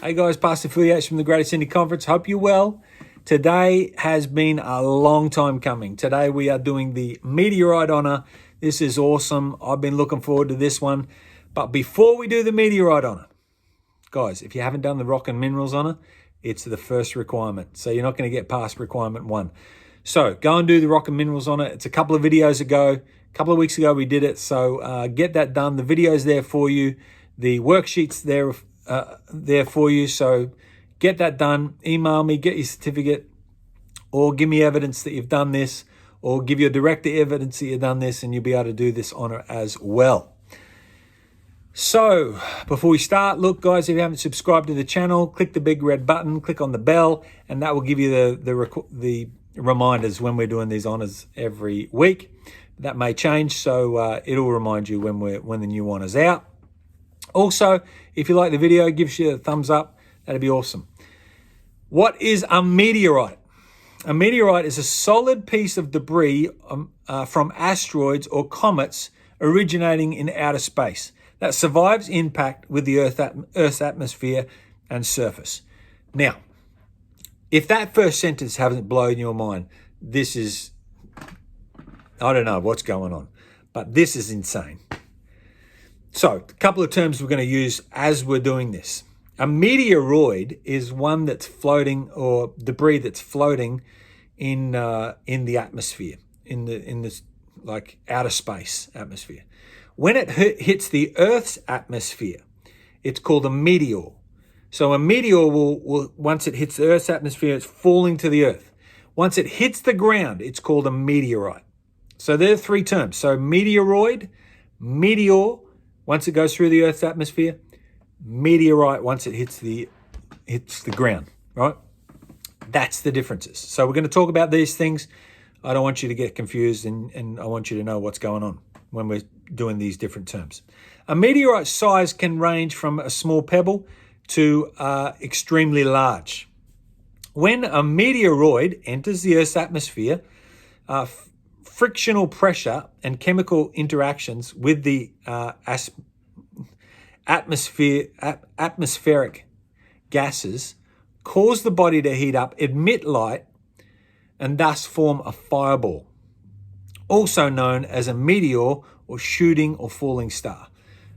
Hey guys, past affiliates from the Greater Sydney Conference. Hope you're well. Today has been a long time coming. Today we are doing the Meteorite Honor. This is awesome. I've been looking forward to this one. But before we do the Meteorite Honor, guys, if you haven't done the Rock and Minerals Honor, it's the first requirement. So you're not going to get past requirement 1. So go and do the Rock and Minerals Honor. It's a couple of videos ago. A couple of weeks ago we did it. So get that done. The video's there for you. The worksheet's there for you. So get that done. Email me, get your certificate, or give me evidence that you've done this, or give your director evidence that you've done this, and you'll be able to do this honor as well. So before we start, look guys, if you haven't subscribed to the channel, click the big red button, click on the bell, and that will give you the reminders when we're doing these honors every week. That may change, so it'll remind you when the new honor's out. Also, if you like the video, give us a thumbs up. That'd be awesome. What is a meteorite? A meteorite is a solid piece of debris from asteroids or comets originating in outer space that survives impact with the Earth's atmosphere and surface. Now, if that first sentence hasn't blown your mind, this is, I don't know what's going on, but this is insane. So, a couple of terms we're going to use as we're doing this. A meteoroid is one that's floating, or debris that's floating in the atmosphere, in this like outer space atmosphere. When it hits the Earth's atmosphere, it's called a meteor. So a meteor will once it hits the Earth's atmosphere, it's falling to the Earth. Once it hits the ground, it's called a meteorite. So there are 3 terms. So meteoroid, meteor, once it goes through the Earth's atmosphere, meteorite once it hits the ground, right? That's the differences. So we're going to talk about these things. I don't want you to get confused, and I want you to know what's going on when we're doing these different terms. A meteorite size can range from a small pebble to extremely large. When a meteoroid enters the Earth's atmosphere, frictional pressure and chemical interactions with the atmospheric gases cause the body to heat up, emit light, and thus form a fireball, also known as a meteor or shooting or falling star.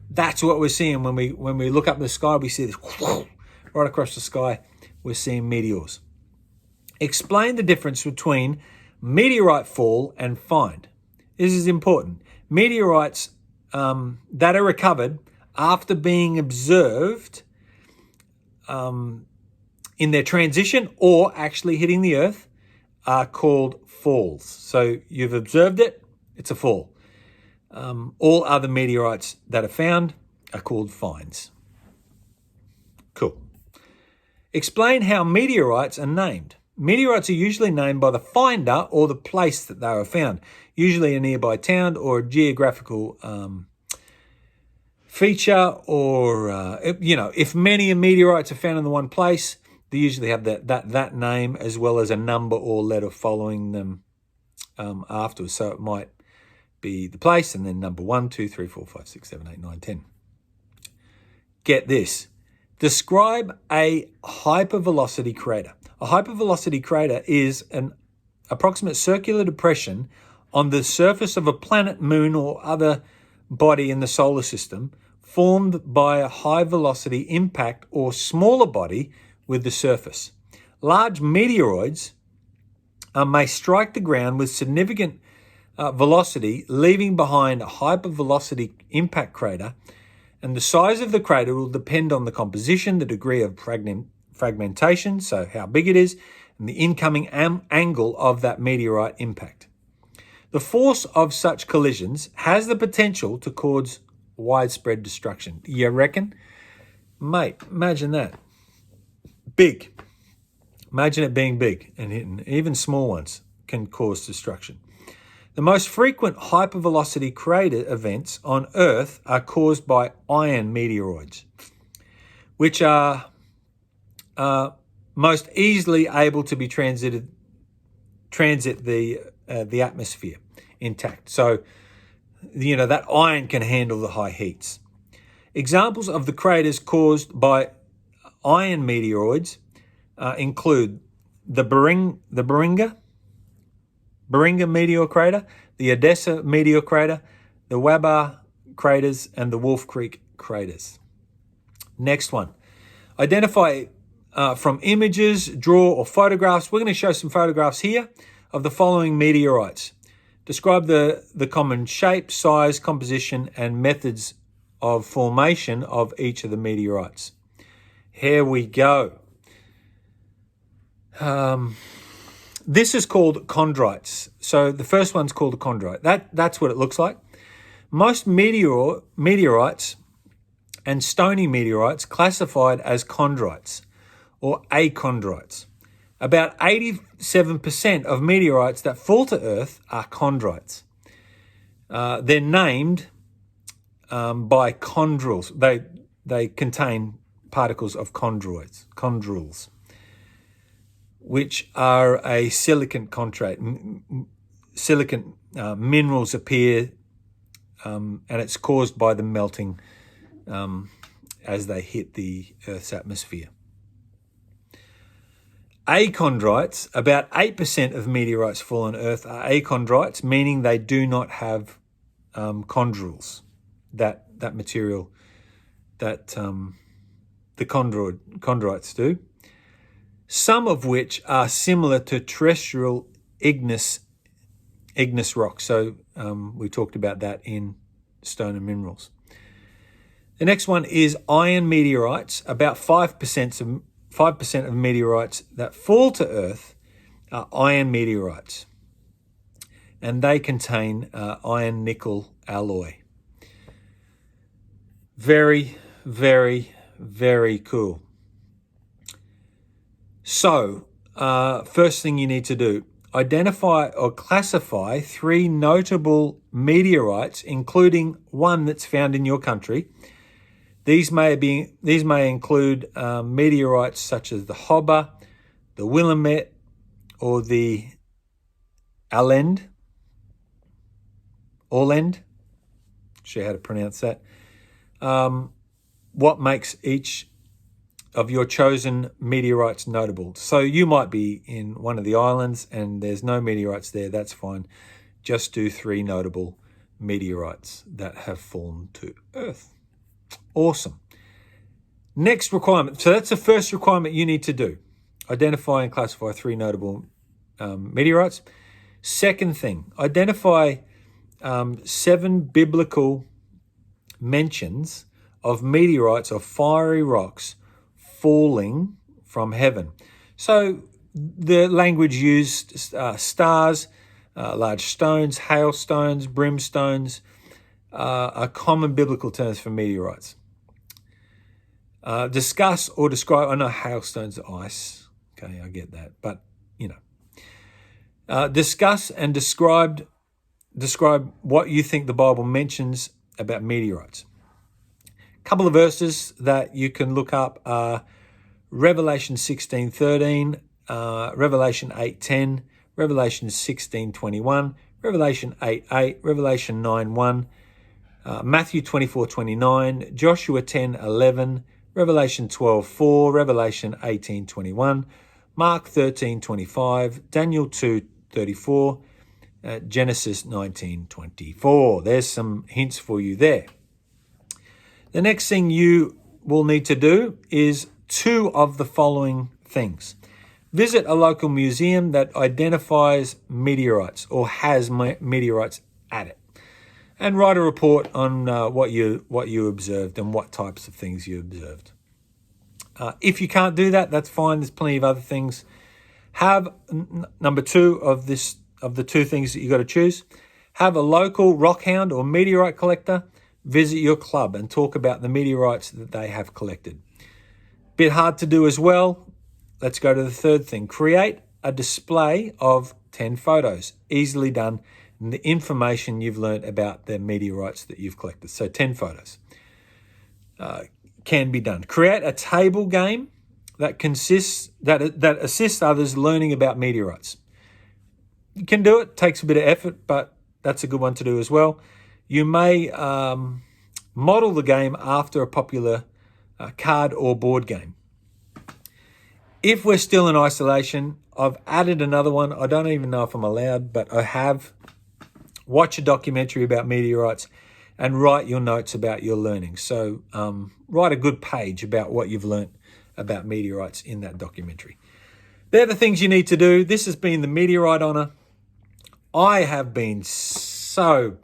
That's what we're seeing when we look up in the sky. We see this right across the sky. We're seeing meteors. Explain the difference between meteorite fall and find. This is important. Meteorites that are recovered after being observed in their transition or actually hitting the Earth are called falls. So you've observed it, it's a fall. All other meteorites that are found are called finds. Cool. Explain how meteorites are named. Meteorites are usually named by the finder or the place that they are found, usually a nearby town or a geographical feature, or if many meteorites are found in the one place, they usually have that name as well as a number or letter following them afterwards. So it might be the place and then number 1, 2, 3, 4, 5, 6, 7, 8, 9, 10. Get this. Describe a hypervelocity crater. A hypervelocity crater is an approximate circular depression on the surface of a planet, moon, or other body in the solar system formed by a high-velocity impact or smaller body with the surface. Large meteoroids may strike the ground with significant velocity, leaving behind a hypervelocity impact crater, and the size of the crater will depend on the composition, the degree of fragmentation, so how big it is, and the incoming angle of that meteorite impact. The force of such collisions has the potential to cause widespread destruction. You reckon? Mate, imagine that. Big. Imagine it being big and hitting. Even small ones can cause destruction. The most frequent hypervelocity crater events on Earth are caused by iron meteoroids, which are most easily able to be transit the atmosphere intact. So, that iron can handle the high heats. Examples of the craters caused by iron meteoroids include the Barringer meteor crater, the Odessa meteor crater, the Wabar craters, and the Wolfe Creek craters. Next one. Identify from images, draw, or photographs. We're going to show some photographs here of the following meteorites. Describe the common shape, size, composition, and methods of formation of each of the meteorites. Here we go. This is called chondrites. So the first one's called a chondrite. That's what it looks like. Most meteorites and stony meteorites classified as chondrites or achondrites. About 87% of meteorites that fall to Earth are chondrites. They're named by chondrules. They contain particles of chondrules, which are a silicon chondrite. Silicon minerals appear, and it's caused by the melting as they hit the Earth's atmosphere. Achondrites, about 8% of meteorites fall on Earth are achondrites, meaning they do not have chondrules, that material that the chondrites do, some of which are similar to terrestrial igneous rocks. So we talked about that in Stone and Minerals. The next one is iron meteorites. About 5% of meteorites that fall to Earth are iron meteorites, and they contain iron-nickel alloy. Very, very, very cool. So, first thing you need to do, identify or classify 3 notable meteorites, including one that's found in your country. These may include meteorites such as the Hobber, the Willamette, or the Orlend. Not sure how to pronounce that. What makes each of your chosen meteorites notable? So you might be in one of the islands and there's no meteorites there. That's fine. Just do 3 notable meteorites that have fallen to Earth. Awesome. Next requirement. So that's the first requirement you need to do. Identify and classify 3 notable meteorites. Second thing, identify 7 biblical mentions of meteorites or fiery rocks falling from heaven. So the language used stars, large stones, hailstones, brimstones are common biblical terms for meteorites. Discuss or describe. I know hailstones are ice. Okay, I get that, but discuss and describe what you think the Bible mentions about meteorites. A couple of verses that you can look up are Revelation 16:13, Revelation 8:10, Revelation 16:21, Revelation 8:8, Revelation 9:1, Matthew 24:29, Joshua 10:11, Revelation 12:4, Revelation 18:21, Mark 13:25, Daniel 2:34, Genesis 19:24. There's some hints for you there. The next thing you will need to do is 2 of the following things. Visit a local museum that identifies meteorites or has meteorites at it, and write a report on what you observed and what types of things you observed. If you can't do that, that's fine. There's plenty of other things. Have number 2 of the 2 things that you got to choose. Have a local rockhound or meteorite collector visit your club and talk about the meteorites that they have collected. Bit hard to do as well. Let's go to the third thing. Create a display of 10 photos. Easily done. And the information you've learned about the meteorites that you've collected. So 10 photos can be done. Create a table game that assists others learning about meteorites. You can do it. Takes a bit of effort, but that's a good one to do as well. You may model the game after a popular card or board game. If we're still in isolation, I've added another one. I don't even know if I'm allowed, but I have. Watch a documentary about meteorites and write your notes about your learning. So write a good page about what you've learnt about meteorites in that documentary. They're the things you need to do. This has been the Meteorite Honor. I have been so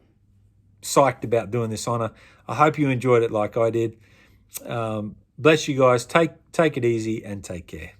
psyched about doing this honor. I hope you enjoyed it like I did. Bless you guys. Take it easy and take care.